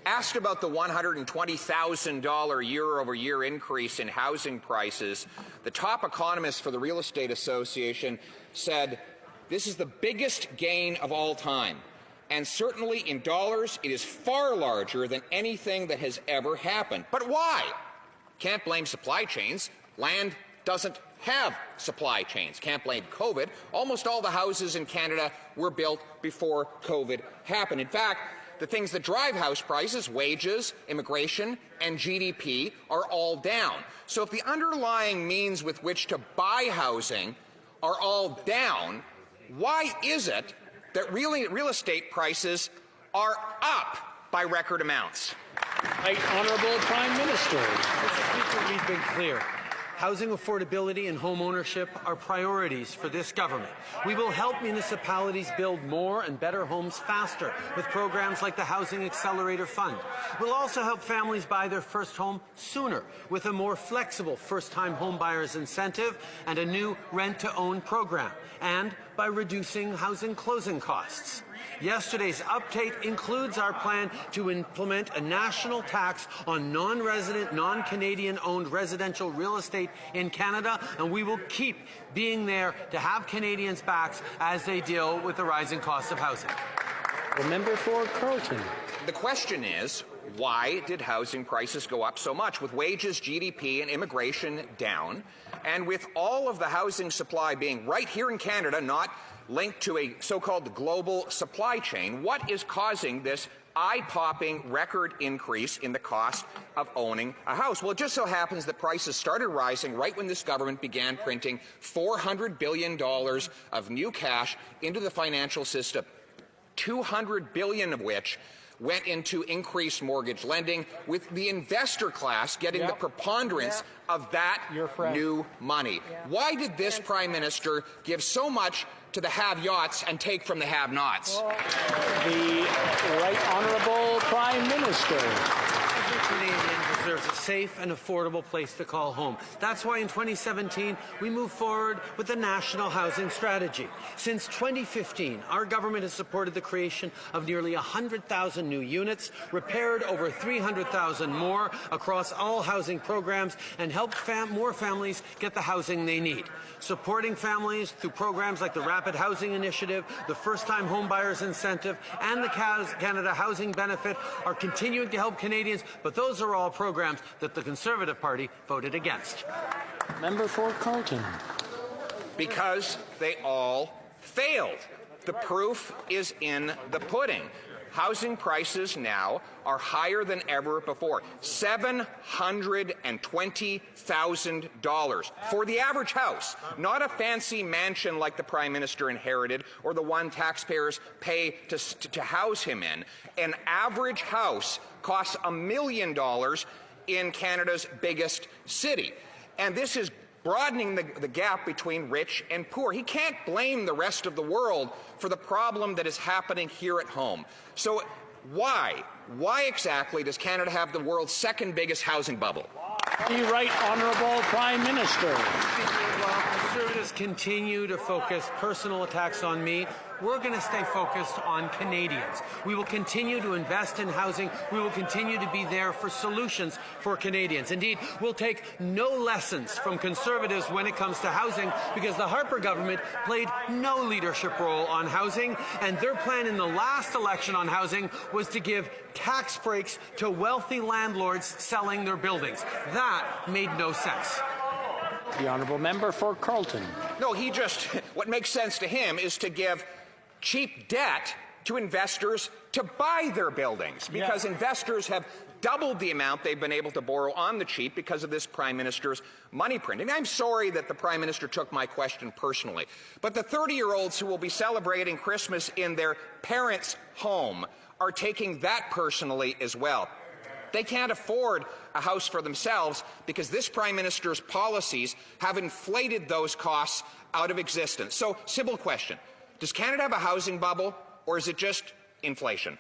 Asked about the $120,000 year-over-year increase in housing prices, the top economist for the Real Estate Association said, "This is the biggest gain of all time. And certainly in dollars, it is far larger than anything that has ever happened." But why? Can't blame supply chains. Land doesn't have supply chains. Can't blame COVID. Almost all the houses in Canada were built before COVID happened. In fact, the things that drive house prices, wages, immigration, and GDP, are all down. So if the underlying means with which to buy housing are all down, why is it that real estate prices are up by record amounts? Right Honourable Prime Minister. Mr. Speaker, we've been clear. Housing affordability and home ownership are priorities for this government. We will help municipalities build more and better homes faster with programs like the Housing Accelerator Fund. We'll also help families buy their first home sooner with a more flexible first-time home buyers incentive and a new rent-to-own program, and by reducing housing closing costs. Yesterday's update includes our plan to implement a national tax on non-resident, non-Canadian-owned residential real estate in Canada, and we will keep being there to have Canadians' backs as they deal with the rising cost of housing. The member for Carleton. The question is, why did housing prices go up so much with wages, GDP, and immigration down, and with all of the housing supply being right here in Canada, not linked to a so-called global supply chain? What is causing this eye-popping record increase in the cost of owning a house? Well, it just so happens that prices started rising right when this government began printing $400 billion of new cash into the financial system, $200 billion of which went into increased mortgage lending, with the investor class getting the preponderance of that new money. Why did this Prime Minister give so much to the have-yachts and take from the have-nots? The Right Honourable Prime Minister. Every Canadian deserves a safe and affordable place to call home. That's why in 2017 we moved forward with the National Housing Strategy. Since 2015, our government has supported the creation of nearly 100,000 new units, repaired over 300,000 more across all housing programs, and helped more families get the housing they need. Supporting families through programs like the Rapid Housing Initiative, the First-Time Home Buyers Incentive, and the Canada Housing Benefit are continuing to help Canadians, but those are all programs that the Conservative Party voted against. Member for Carleton. Because they all failed. The proof is in the pudding. Housing prices now are higher than ever before, $720,000 for the average house, not a fancy mansion like the Prime Minister inherited or the one taxpayers pay to house him in. An average house costs $1 million in Canada's biggest city. And this is broadening the gap between rich and poor. He can't blame the rest of the world for the problem that is happening here at home. So why exactly does Canada have the world's second biggest housing bubble? The Right Honourable Prime Minister. While Conservatives continue to focus personal attacks on me, we're going to stay focused on Canadians. We will continue to invest in housing. We will continue to be there for solutions for Canadians. Indeed, we'll take no lessons from Conservatives when it comes to housing, because the Harper government played no leadership role on housing, and their plan in the last election on housing was to give tax breaks to wealthy landlords selling their buildings. That made no sense. The Honourable Member for Carleton. No, what makes sense to him is to give cheap debt to investors to buy their buildings, because investors have doubled the amount they've been able to borrow on the cheap because of this Prime Minister's money printing. I'm sorry that the Prime Minister took my question personally, but the 30-year-olds who will be celebrating Christmas in their parents' home are taking that personally as well. They can't afford a house for themselves because this Prime Minister's policies have inflated those costs out of existence. So, simple question. Does Canada have a housing bubble, or is it just inflation?